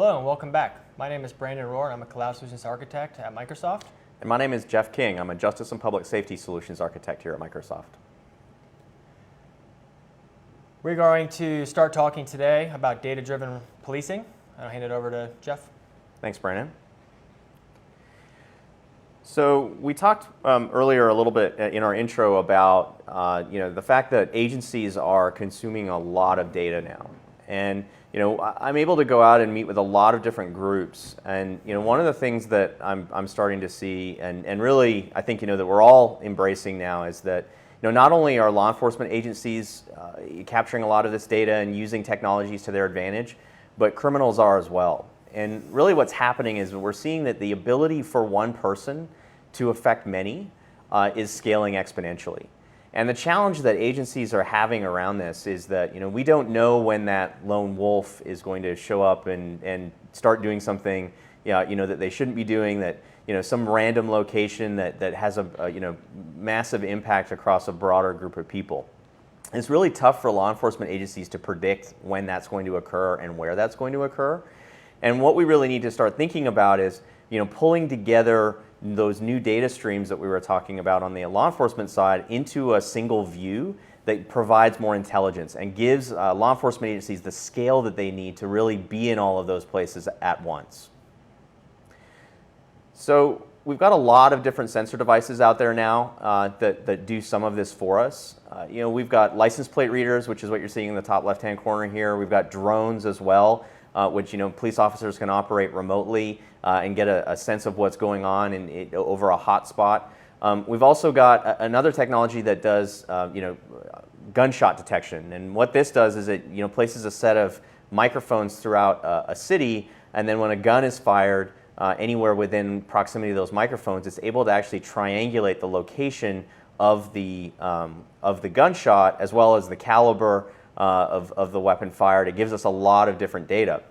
Hello and welcome back. My name is Brandon Rohr and I'm a Cloud Solutions Architect at Microsoft. And my name is Jeff King. I'm a Justice and Public Safety Solutions Architect here at Microsoft. We're going to start talking today about data-driven policing. I'll hand it over to Jeff. Thanks, Brandon. So we talked earlier a little bit in our intro about the fact that agencies are consuming a lot of data now. And I'm able to go out and meet with a lot of different groups. And one of the things that I'm starting to see, and really I think that we're all embracing now, is that not only are law enforcement agencies capturing a lot of this data and using technologies to their advantage, but criminals are as well. And really what's happening is we're seeing that the ability for one person to affect many is scaling exponentially. And the challenge that agencies are having around this is that we don't know when that lone wolf is going to show up and start doing something that they shouldn't be doing, that some random location that has a massive impact across a broader group of people. And it's really tough for law enforcement agencies to predict when that's going to occur and where that's going to occur. And what we really need to start thinking about is pulling together those new data streams that we were talking about on the law enforcement side into a single view that provides more intelligence and gives law enforcement agencies the scale that they need to really be in all of those places at once. So we've got a lot of different sensor devices out there now that do some of this for us. We've got license plate readers, which is what you're seeing in the top left-hand corner here. We've got drones as well, which police officers can operate remotely and get a sense of what's going on over a hotspot. We've also got another technology that does gunshot detection, and what this does is it places a set of microphones throughout a city, and then when a gun is fired anywhere within proximity of those microphones, it's able to actually triangulate the location of the gunshot as well as the caliber of the weapon fired. It gives us a lot of different data.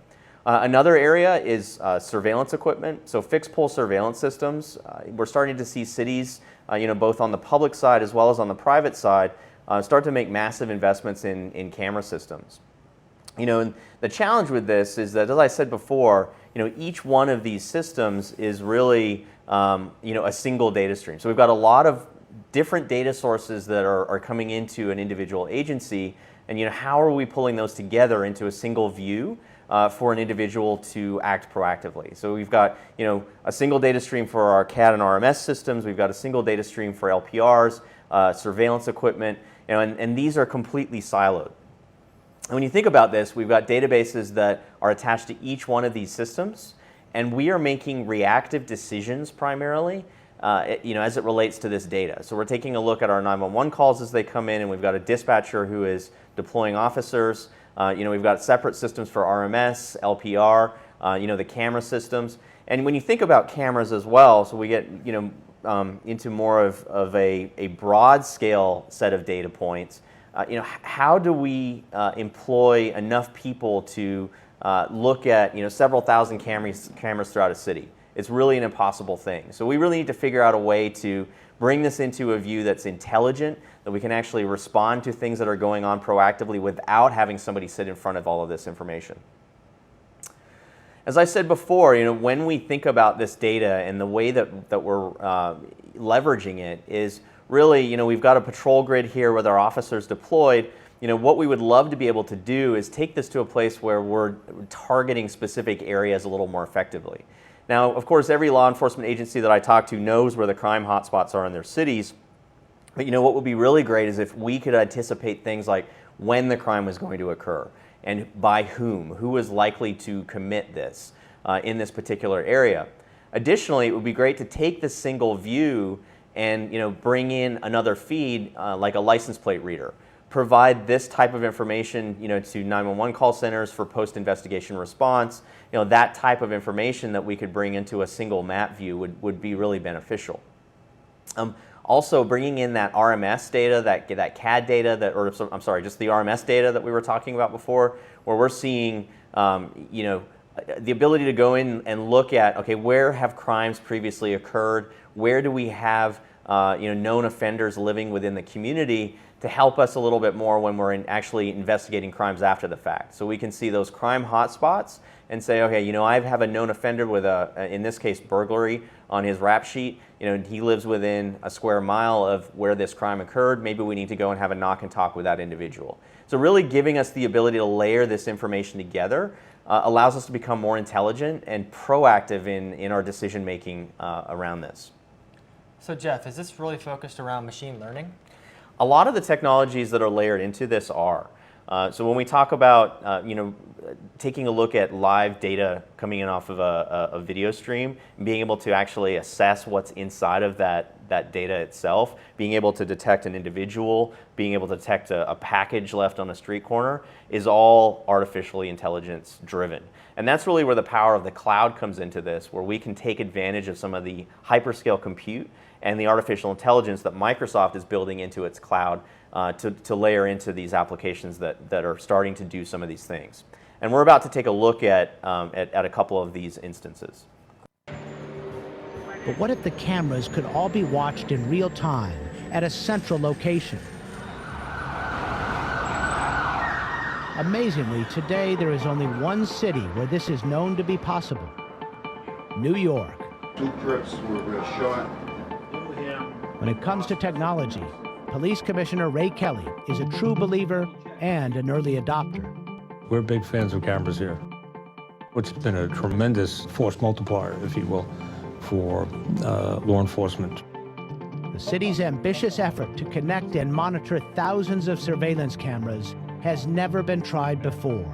Another area is surveillance equipment, so fixed pole surveillance systems. We're starting to see cities, both on the public side as well as on the private side, start to make massive investments in camera systems. And the challenge with this is that, as I said before, each one of these systems is really a single data stream. So we've got a lot of different data sources that are coming into an individual agency, and how are we pulling those together into a single view for an individual to act proactively. So we've got a single data stream for our CAD and RMS systems. We've got a single data stream for LPRs, surveillance equipment, and these are completely siloed. And when you think about this, we've got databases that are attached to each one of these systems, and we are making reactive decisions primarily as it relates to this data. So we're taking a look at our 911 calls as they come in, and we've got a dispatcher who is deploying officers. We've got separate systems for RMS, LPR, the camera systems. And when you think about cameras as well, so we get into more of a broad scale set of data points. How do we employ enough people to look at several thousand cameras throughout a city? It's really an impossible thing. So we really need to figure out a way to bring this into a view that's intelligent, that we can actually respond to things that are going on proactively without having somebody sit in front of all of this information. As I said before, when we think about this data and the way that we're leveraging it is really, we've got a patrol grid here with our officers deployed. What we would love to be able to do is take this to a place where we're targeting specific areas a little more effectively. Now, of course, every law enforcement agency that I talk to knows where the crime hotspots are in their cities. But what would be really great is if we could anticipate things like when the crime was going to occur and by who is likely to commit this in this particular area. Additionally, it would be great to take this single view and bring in another feed like a license plate reader. Provide this type of information to 911 call centers for post-investigation response. That type of information that we could bring into a single map view would be really beneficial. Also, bringing in that RMS data, that CAD data, just the RMS data that we were talking about before, where we're seeing the ability to go in and look at, okay, where have crimes previously occurred? Where do we have known offenders living within the community to help us a little bit more when we're actually investigating crimes after the fact. So we can see those crime hotspots and say, okay, you know, I have a known offender with in this case, burglary on his rap sheet. You know, he lives within a square mile of where this crime occurred. Maybe we need to go and have a knock and talk with that individual. So really giving us the ability to layer this information together allows us to become more intelligent and proactive in our decision making around this. So Jeff, is this really focused around machine learning? A lot of the technologies that are layered into this are. So when we talk about you know, taking a look at live data coming in off of a video stream, and being able to actually assess what's inside of that data itself, being able to detect an individual, being able to detect a package left on a street corner, is all artificially intelligence driven. And that's really where the power of the cloud comes into this, where we can take advantage of some of the hyperscale compute and the artificial intelligence that Microsoft is building into its cloud to layer into these applications that are starting to do some of these things. And we're about to take a look at a couple of these instances. But what if the cameras could all be watched in real time at a central location? Amazingly, today there is only one city where this is known to be possible: New York. 2 trips were shot. When it comes to technology, Police Commissioner Ray Kelly is a true believer and an early adopter. We're big fans of cameras here. It's been a tremendous force multiplier, if you will, for law enforcement. The city's ambitious effort to connect and monitor thousands of surveillance cameras has never been tried before.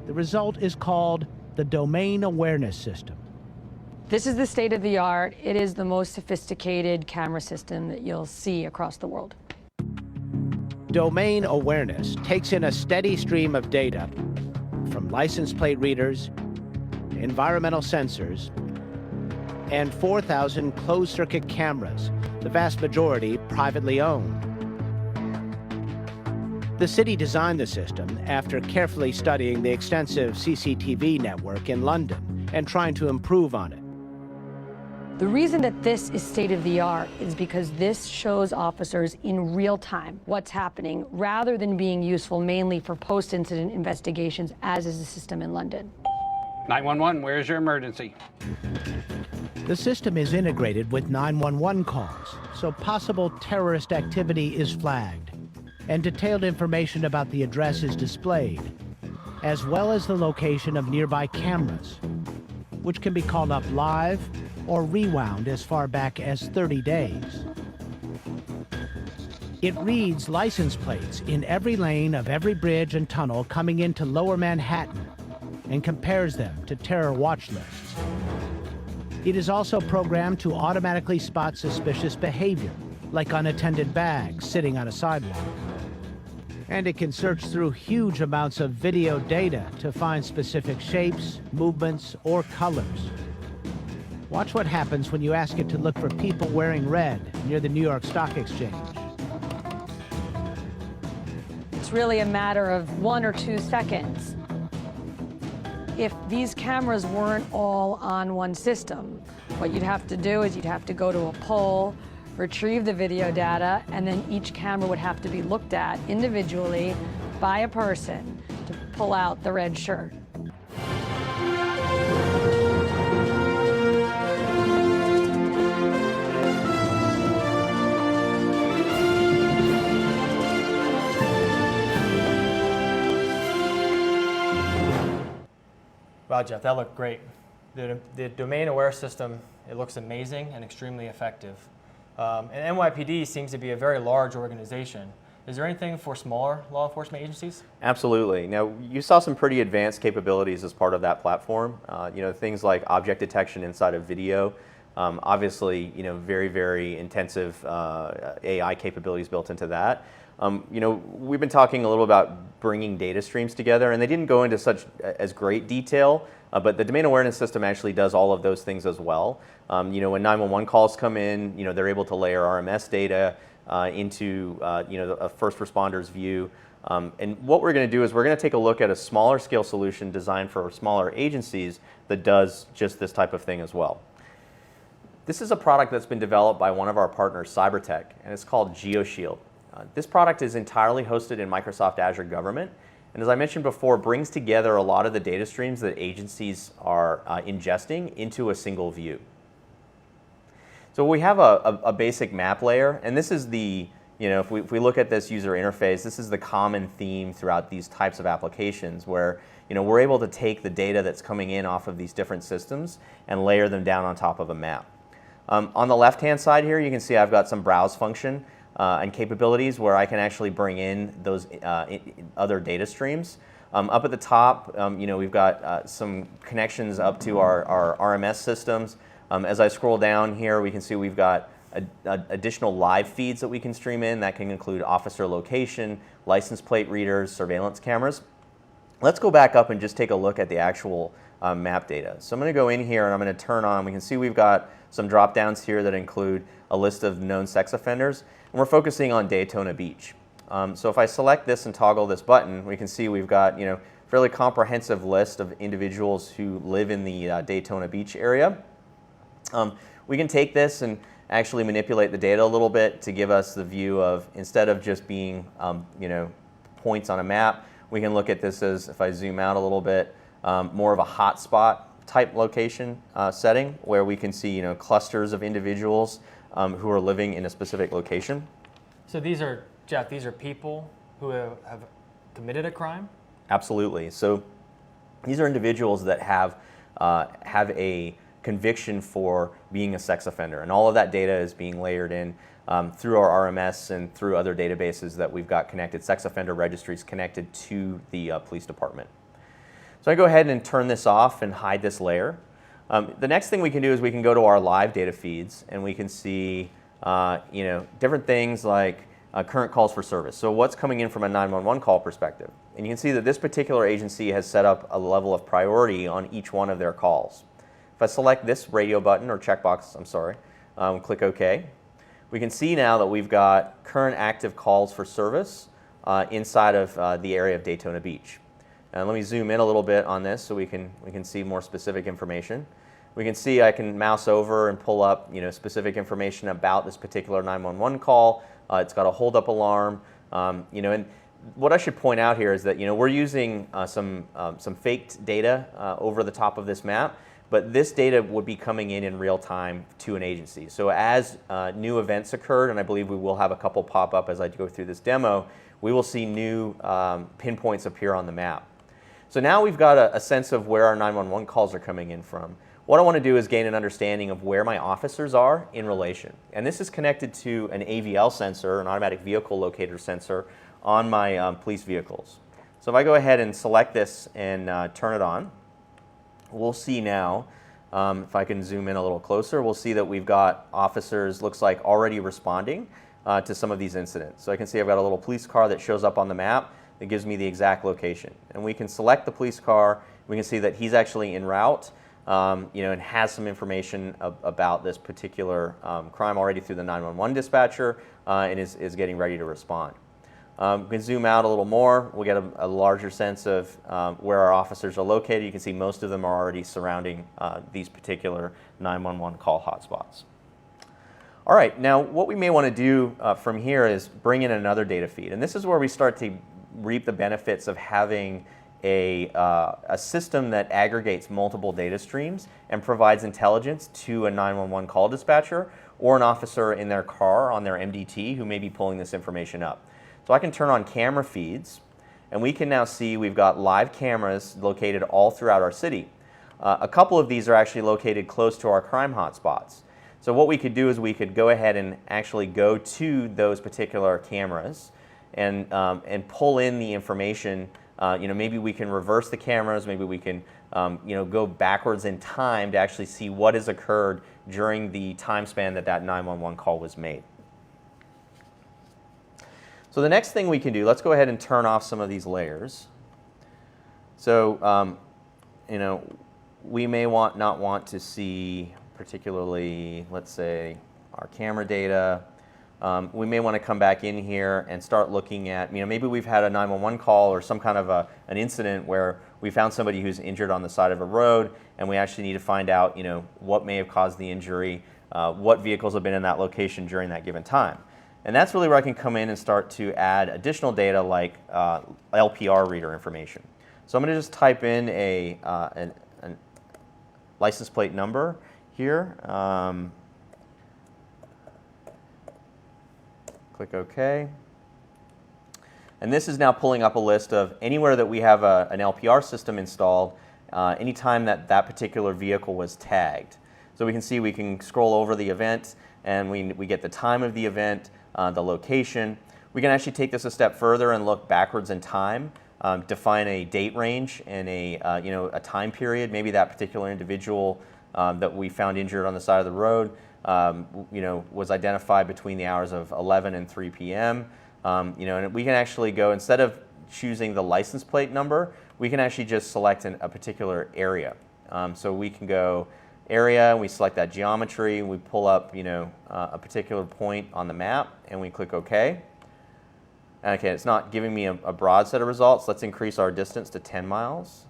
The result is called the Domain Awareness System. This is the state of the art. It is the most sophisticated camera system that you'll see across the world. Domain Awareness takes in a steady stream of data from license plate readers, environmental sensors, and 4,000 closed-circuit cameras, the vast majority privately owned. The city designed the system after carefully studying the extensive CCTV network in London and trying to improve on it. The reason that this is state of the art is because this shows officers in real time what's happening, rather than being useful mainly for post-incident investigations, as is the system in London. 911, where's your emergency? The system is integrated with 911 calls, so possible terrorist activity is flagged, and detailed information about the address is displayed, as well as the location of nearby cameras, which can be called up live or rewound as far back as 30 days. It reads license plates in every lane of every bridge and tunnel coming into Lower Manhattan and compares them to terror watch lists. It is also programmed to automatically spot suspicious behavior, like unattended bags sitting on a sidewalk. And it can search through huge amounts of video data to find specific shapes, movements, or colors. Watch what happens when you ask it to look for people wearing red near the New York Stock Exchange. It's really a matter of 1 or 2 seconds. If these cameras weren't all on one system, what you'd have to do is you'd have to go to a pole, retrieve the video data, and then each camera would have to be looked at individually by a person to pull out the red shirt. Wow, Jeff, that looked great. The domain aware system, it looks amazing and extremely effective. And NYPD seems to be a very large organization. Is there anything for smaller law enforcement agencies? Absolutely. Now, you saw some pretty advanced capabilities as part of that platform. You know, things like object detection inside of video. Obviously, you know, very, very intensive AI capabilities built into that. You know, we've been talking a little about bringing data streams together, and they didn't go into such as great detail, but the domain awareness system actually does all of those things as well. You know, when 911 calls come in, you know, they're able to layer RMS data into, you know, a first responder's view. And what we're going to do is we're going to take a look at a smaller scale solution designed for smaller agencies that does just this type of thing as well. This is a product that's been developed by one of our partners, Cybertech, and it's called GeoShield. This product is entirely hosted in Microsoft Azure Government, And as I mentioned before, brings together a lot of the data streams that agencies are ingesting into a single view. So we have a basic map layer, and this is the, if we look at this user interface, this is the common theme throughout these types of applications where, we're able to take the data that's coming in off of these different systems and layer them down on top of a map. On the left-hand side here, you can see I've got some browse function and capabilities where I can actually bring in those other data streams. Up at the top, we've got some connections up to our RMS systems. As I scroll down here, we can see we've got additional live feeds that we can stream in. That can include officer location, license plate readers, surveillance cameras. Let's go back up and just take a look at the actual map data. So I'm going to go in here and I'm going to turn on, we can see we've got some drop downs here that include a list of known sex offenders, and we're focusing on Daytona Beach. So if I select this and toggle this button, we can see we've got fairly comprehensive list of individuals who live in the Daytona Beach area. We can take this and actually manipulate the data a little bit to give us the view of, instead of just being points on a map, we can look at this as, if I zoom out a little bit, more of a hotspot type location setting where we can see clusters of individuals who are living in a specific location. So these are, Jeff, these are people who have committed a crime? Absolutely. So these are individuals that have a conviction for being a sex offender, and all of that data is being layered in through our RMS and through other databases that we've got connected, sex offender registries connected to the police department. So I go ahead and turn this off and hide this layer. The next thing we can do is we can go to our live data feeds and we can see different things like current calls for service. So what's coming in from a 911 call perspective. And you can see that this particular agency has set up a level of priority on each one of their calls. If I select this radio button or checkbox, I'm sorry, click OK, we can see now that we've got current active calls for service inside of the area of Daytona Beach. And let me zoom in a little bit on this so we can see more specific information. We can see I can mouse over and pull up specific information about this particular 911 call. It's got a hold-up alarm. And what I should point out here is that we're using some faked data over the top of this map. But this data would be coming in real time to an agency. So as new events occurred, and I believe we will have a couple pop up as I go through this demo, we will see new pinpoints appear on the map. So now we've got a sense of where our 911 calls are coming in from. What I want to do is gain an understanding of where my officers are in relation. And this is connected to an AVL sensor, an automatic vehicle locator sensor, on my police vehicles. So if I go ahead and select this and turn it on, we'll see now, if I can zoom in a little closer, we'll see that we've got officers, looks like, already responding to some of these incidents. So I can see I've got a little police car that shows up on the map that gives me the exact location. And we can select the police car. We can see that he's actually en route, and has some information about this particular crime already through the 911 dispatcher and is getting ready to respond. We can zoom out a little more. We'll get a larger sense of where our officers are located. You can see most of them are already surrounding these particular 911 call hotspots. All right, now what we may want to do from here is bring in another data feed. And this is where we start to reap the benefits of having a system that aggregates multiple data streams and provides intelligence to a 911 call dispatcher or an officer in their car on their MDT who may be pulling this information up. So I can turn on camera feeds, and we can now see we've got live cameras located all throughout our city. A couple of these are actually located close to our crime hotspots. So what we could do is we could go ahead and actually go to those particular cameras and pull in the information. Maybe we can reverse the cameras. Maybe we can go backwards in time to actually see what has occurred during the time span that 911 call was made. So the next thing we can do, let's go ahead and turn off some of these layers. So, we may not want to see particularly, let's say, our camera data. We may want to come back in here and start looking at, maybe we've had a 911 call or some kind of an incident where we found somebody who's injured on the side of a road, and we actually need to find out, what may have caused the injury, what vehicles have been in that location during that given time. And that's really where I can come in and start to add additional data like LPR reader information. So I'm going to just type in a license plate number here. Click OK. And this is now pulling up a list of anywhere that we have an LPR system installed, anytime that that particular vehicle was tagged. So we can see we can scroll over the event, and we get the time of the event, the location. We can actually take this a step further and look backwards in time, define a date range and a time period. Maybe that particular individual that we found injured on the side of the road was identified between the hours of 11 and 3 p.m. And we can actually go, instead of choosing the license plate number, we can actually just select a particular area. So we can go area, we select that geometry, we pull up a particular point on the map, and we click OK. Okay, it's not giving me a broad set of results. Let's increase our distance to 10 miles.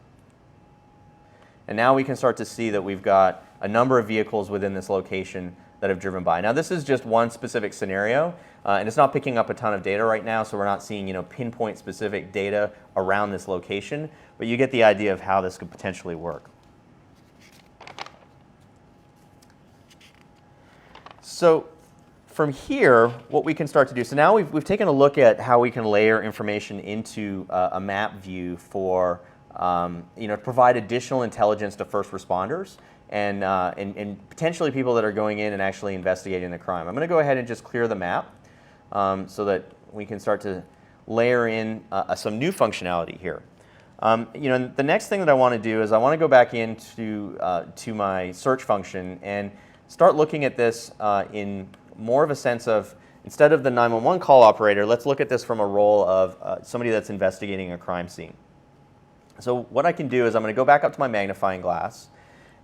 And now we can start to see that we've got a number of vehicles within this location that have driven by. Now this is just one specific scenario, and it's not picking up a ton of data right now, so we're not seeing pinpoint specific data around this location, but you get the idea of how this could potentially work. So from here, what we can start to do, so now we've taken a look at how we can layer information into a map view for provide additional intelligence to first responders and potentially people that are going in and actually investigating the crime. I'm going to go ahead and just clear the map so that we can start to layer in some new functionality here. The next thing that I want to do is I want to go back into to my search function and start looking at this in more of a sense of, instead of the 911 call operator, let's look at this from a role of somebody that's investigating a crime scene. So what I can do is I'm going to go back up to my magnifying glass,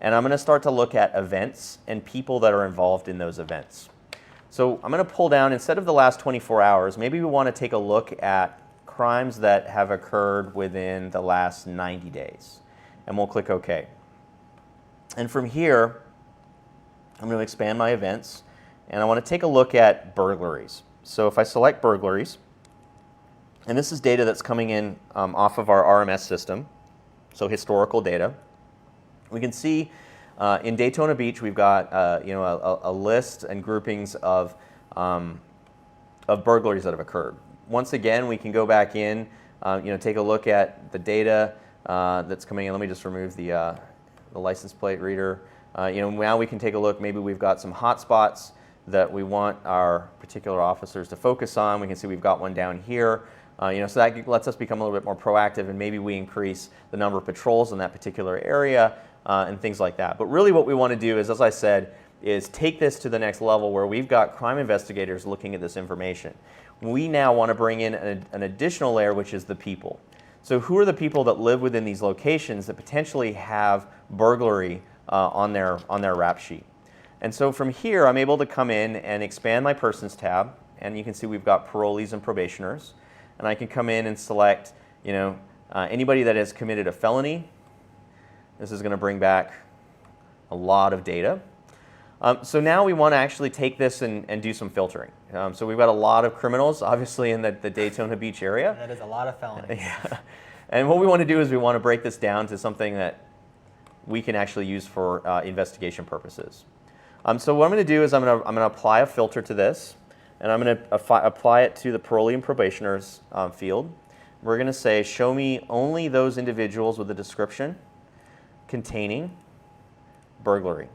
and I'm going to start to look at events and people that are involved in those events. So I'm going to pull down, instead of the last 24 hours, maybe we want to take a look at crimes that have occurred within the last 90 days. And we'll click OK. And from here, I'm going to expand my events, and I want to take a look at burglaries. So if I select burglaries, and this is data that's coming in off of our RMS system, so historical data, we can see in Daytona Beach we've got a list and groupings of burglaries that have occurred. Once again, we can go back in, take a look at the data that's coming in. Let me just remove the license plate reader. Now we can take a look. Maybe we've got some hot spots that we want our particular officers to focus on. We can see we've got one down here. So that lets us become a little bit more proactive, and maybe we increase the number of patrols in that particular area and things like that. But really what we want to do is, as I said, is take this to the next level where we've got crime investigators looking at this information. We now want to bring in an additional layer, which is the people. So who are the people that live within these locations that potentially have burglary on their rap sheet? And so from here, I'm able to come in and expand my Persons tab, and you can see we've got parolees and probationers. And I can come in and select, anybody that has committed a felony. This is going to bring back a lot of data. So now we want to actually take this and do some filtering. So we've got a lot of criminals, obviously, in the Daytona Beach area. That is a lot of felonies. Yeah. And what we want to do is we want to break this down to something that we can actually use for investigation purposes. So what I'm going to do is I'm going to apply a filter to this, and I'm going to apply it to the parolee and probationers field. We're going to say, show me only those individuals with a description containing burglary.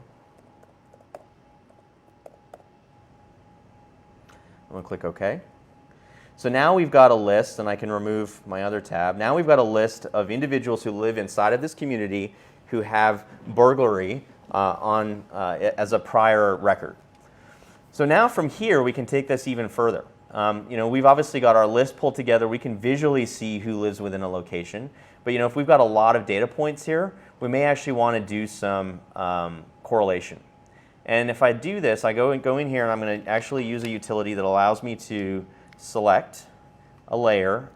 I'm going to click OK. So now we've got a list, and I can remove my other tab. Now we've got a list of individuals who live inside of this community who have burglary as a prior record. So now from here, we can take this even further. We've obviously got our list pulled together. We can visually see who lives within a location. But if we've got a lot of data points here, we may actually want to do some correlation. And if I do this, I go in here, and I'm going to actually use a utility that allows me to select a layer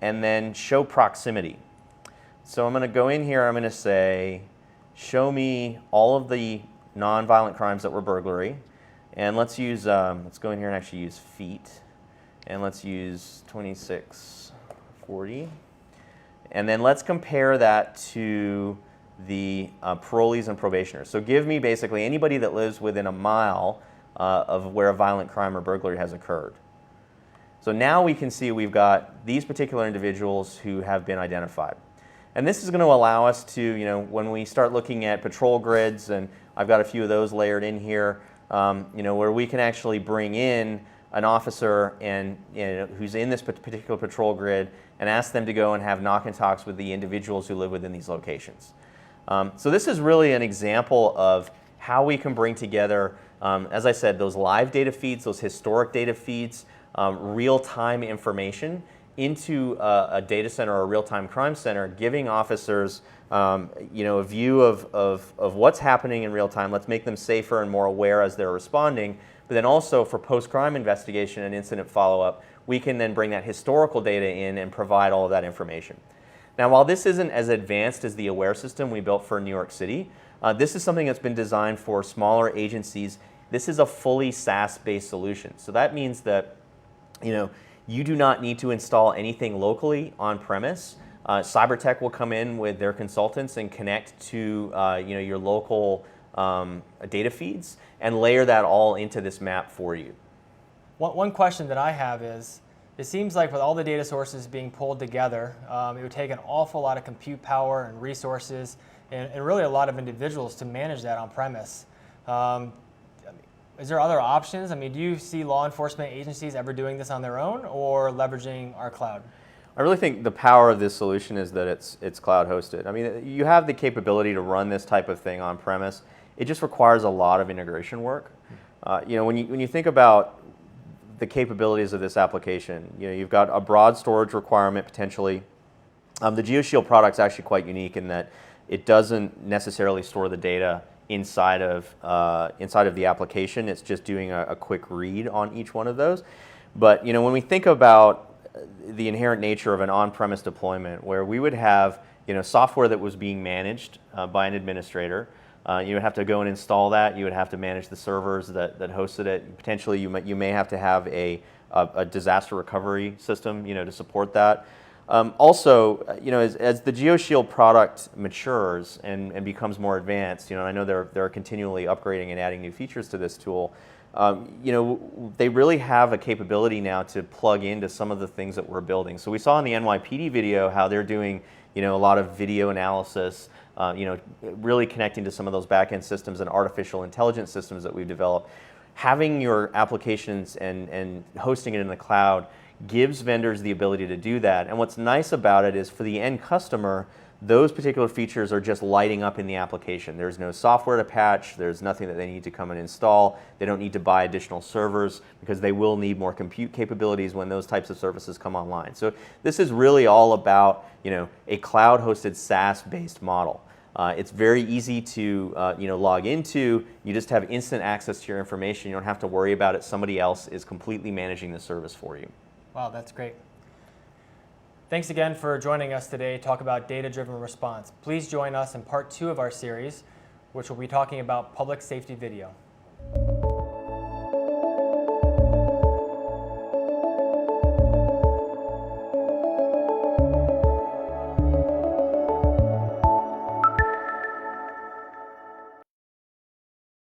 and then show proximity. So I'm going to go in here, I'm going to say, show me all of the non-violent crimes that were burglary. And let's go in here and actually use feet. and let's use 2640. And then let's compare that to the parolees and probationers. So give me basically anybody that lives within a mile of where a violent crime or burglary has occurred. So now we can see we've got these particular individuals who have been identified. And this is going to allow us to, when we start looking at patrol grids, and I've got a few of those layered in here, where we can actually bring in an officer and who's in this particular patrol grid and ask them to go and have knock and talks with the individuals who live within these locations. So this is really an example of how we can bring together, as I said, those live data feeds, those historic data feeds, real-time information into a data center or a real-time crime center, giving officers a view of what's happening in real time. Let's make them safer and more aware as they're responding. But then also for post-crime investigation and incident follow-up, we can then bring that historical data in and provide all of that information. Now, while this isn't as advanced as the AWARE system we built for New York City, this is something that's been designed for smaller agencies. This is a fully SaaS-based solution. So that means that you do not need to install anything locally on premise. Cybertech will come in with their consultants and connect to your local data feeds and layer that all into this map for you. One question that I have is, it seems like with all the data sources being pulled together, it would take an awful lot of compute power and resources and really a lot of individuals to manage that on premise. Is there other options? I mean, do you see law enforcement agencies ever doing this on their own or leveraging our cloud? I really think the power of this solution is that it's cloud hosted. I mean, you have the capability to run this type of thing on premise. It just requires a lot of integration work. When you think about the capabilities of this application, you've got a broad storage requirement potentially. The GeoShield product's actually quite unique in that it doesn't necessarily store the data inside of the application. It's just doing a quick read on each one of those. But when we think about the inherent nature of an on-premise deployment, where we would have software that was being managed by an administrator, you would have to go and install that. You would have to manage the servers that hosted it. Potentially, you may have to have a disaster recovery system to support that. Also, as the GeoShield product matures and becomes more advanced, I know they're continually upgrading and adding new features to this tool. They really have a capability now to plug into some of the things that we're building. So we saw in the NYPD video how they're doing, a lot of video analysis, really connecting to some of those back-end systems and artificial intelligence systems that we've developed. Having your applications and hosting it in the cloud gives vendors the ability to do that. And what's nice about it is for the end customer, those particular features are just lighting up in the application. There's no software to patch. There's nothing that they need to come and install. They don't need to buy additional servers because they will need more compute capabilities when those types of services come online. So this is really all about a cloud-hosted SaaS-based model. It's very easy to log into. You just have instant access to your information. You don't have to worry about it. Somebody else is completely managing the service for you. Wow, that's great. Thanks again for joining us today to talk about data-driven response. Please join us in part 2 of our series, which will be talking about public safety video.